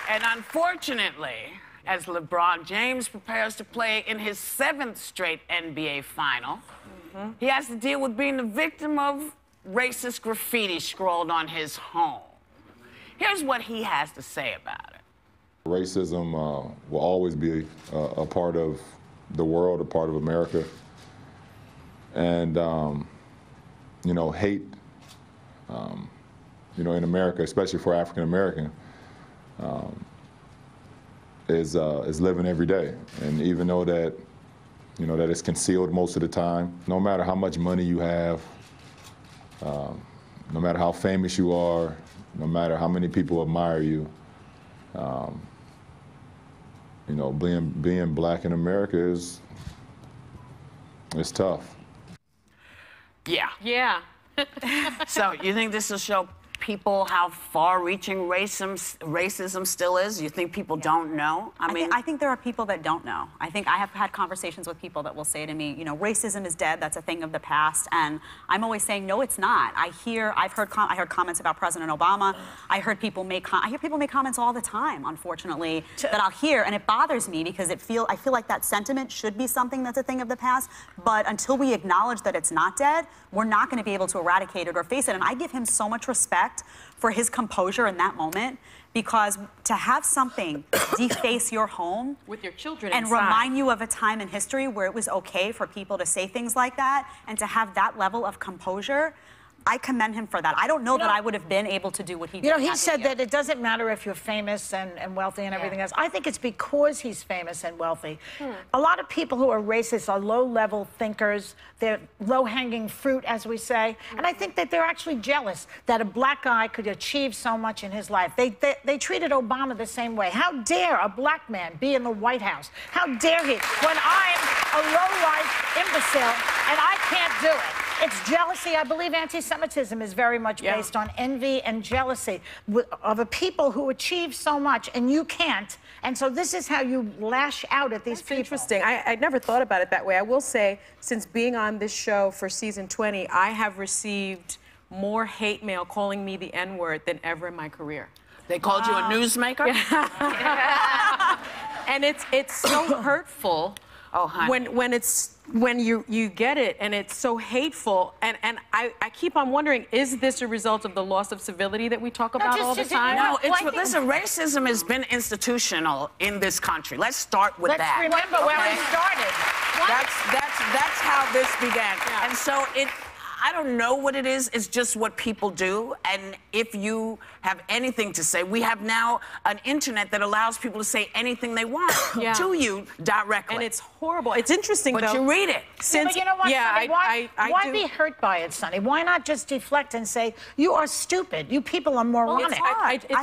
And unfortunately, as LeBron James prepares to play in his 7th straight NBA final, he has to deal with being the victim of racist graffiti scrawled on his home. Here's what he has to say about it. Racism will always be a part of the world, a part of America. And, you know, hate, you know, in America, especially for African American, is living every day. And even though that, you know, that it's concealed most of the time, no matter how much money you have, no matter how famous you are, no matter how many people admire you, you know, being black in America is tough. Yeah. Yeah. So you think this will show people how far-reaching racism still is? You think people don't know? I think there are people that don't know. I think I have had conversations with people that will say to me, you know, racism is dead, that's a thing of the past, and I'm always saying, no, it's not. I heard comments about President Obama. I hear people make comments all the time, unfortunately, that I'll hear, and it bothers me because I feel like that sentiment should be something that's a thing of the past, but until we acknowledge that it's not dead, we're not going to be able to eradicate it or face it, and I give him so much respect for his composure in that moment, because to have something deface your home with your children and inside. remind you of a time in history where it was okay for people to say things like that, and to have that level of composure, I commend him for that. I don't know that I would have been able to do what he did. You know, he said that it doesn't matter if you're famous and wealthy and everything else. I think it's because he's famous and wealthy. A lot of people who are racist are low-level thinkers. They're low-hanging fruit, as we say. And I think that they're actually jealous that a black guy could achieve so much in his life. They treated Obama the same way. How dare a black man be in the White House? How dare he, when I'm a low-life imbecile and I can't do it? It's jealousy. I believe anti-Semitism is very much based on envy and jealousy of a people who achieve so much and you can't. And so this is how you lash out at these people. Interesting. I never thought about it that way. I will say, since being on this show for season 20, I have received more hate mail calling me the N-word than ever in my career. They called you a newsmaker? And it's so hurtful. Oh, honey. When you get it and it's so hateful, and I keep on wondering, is this a result of the loss of civility that we talk about all the time? No, listen, racism has been institutional in this country. Let's start with that. Let's remember where we started. That's how this began. Yeah. And so I don't know what it is. It's just what people do. And if you have anything to say, we have now an internet that allows people to say anything they want to you directly. And it's horrible. It's interesting, but you read it. But you know what, Sonny? Why be hurt by it, Sonny? Why not just deflect and say, you are stupid. You people are moronic.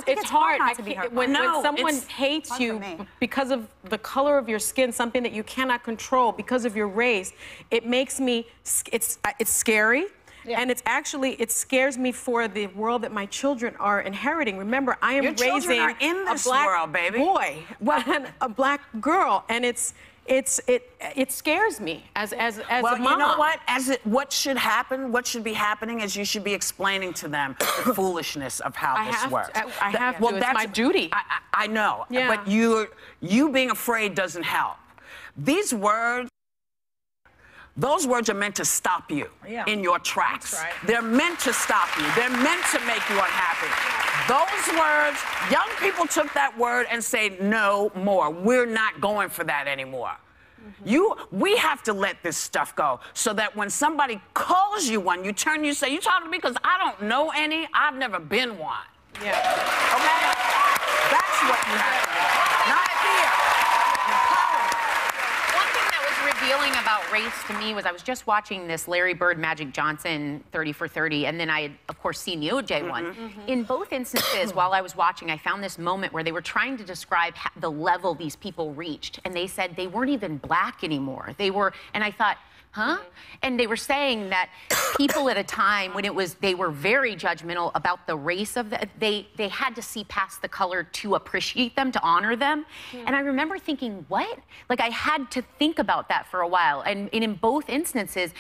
It's hard not to be hurt. When someone hates you because of the color of your skin, something that you cannot control because of your race, it makes me, it's scary. Yeah. And it scares me for the world that my children are inheriting. Remember, I am raising a black boy and a black girl, and it scares me as a mom. Well, you know what? What should happen, what should be happening is you should be explaining to them the foolishness of how this works. I have to. It's my duty. I know. Yeah. But you being afraid doesn't help. These words, those words are meant to stop you in your tracks. That's right. They're meant to stop you. They're meant to make you unhappy. Those words, young people took that word and say, no more. We're not going for that anymore. We have to let this stuff go so that when somebody calls you one, you turn, you say, you talking to me because I don't know any, I've never been one. Yeah. Okay? That's what you have to do. Not fear. Feeling about race to me was I was just watching this Larry Bird, Magic Johnson 30 for 30, and then I had, of course, seen the OJ one. In both instances, while I was watching, I found this moment where they were trying to describe the level these people reached, and they said they weren't even black anymore. They were, and I thought, huh? And they were saying that people at a time when they were very judgmental about the race of they had to see past the color to appreciate them, to honor them. And I remember thinking, what? Like, I had to think about that for a while. And in both instances,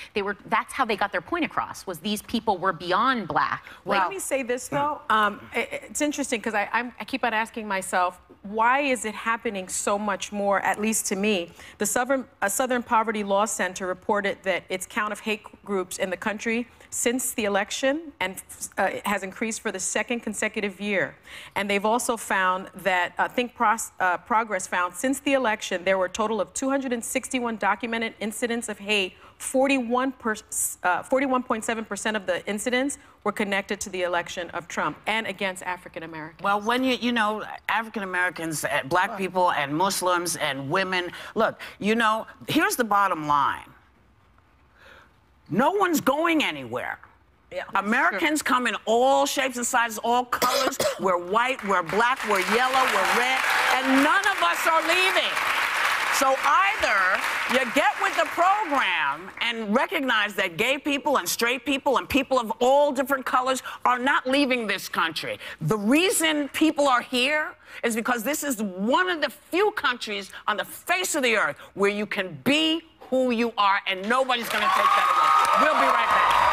that's how they got their point across, was these people were beyond black. Let me say this, though. It's interesting because I keep on asking myself, why is it happening so much more, at least to me? The Southern Poverty Law Center reported that its count of hate groups in the country since the election has increased for the second consecutive year. And they've also found that, Progress found since the election, there were a total of 261 documented incidents of hate. 41.7% of the incidents were connected to the election of Trump and against African Americans. Well, when you know, African Americans, black people, and Muslims and women, look, you know, here's the bottom line. No one's going anywhere. Yeah, Americans come in all shapes and sizes, all colors. We're white, we're black, we're yellow, we're red, and none of us are leaving. So either you get with the program and recognize that gay people and straight people and people of all different colors are not leaving this country. The reason people are here is because this is one of the few countries on the face of the earth where you can be who you are and nobody's going to take that away. We'll be right back.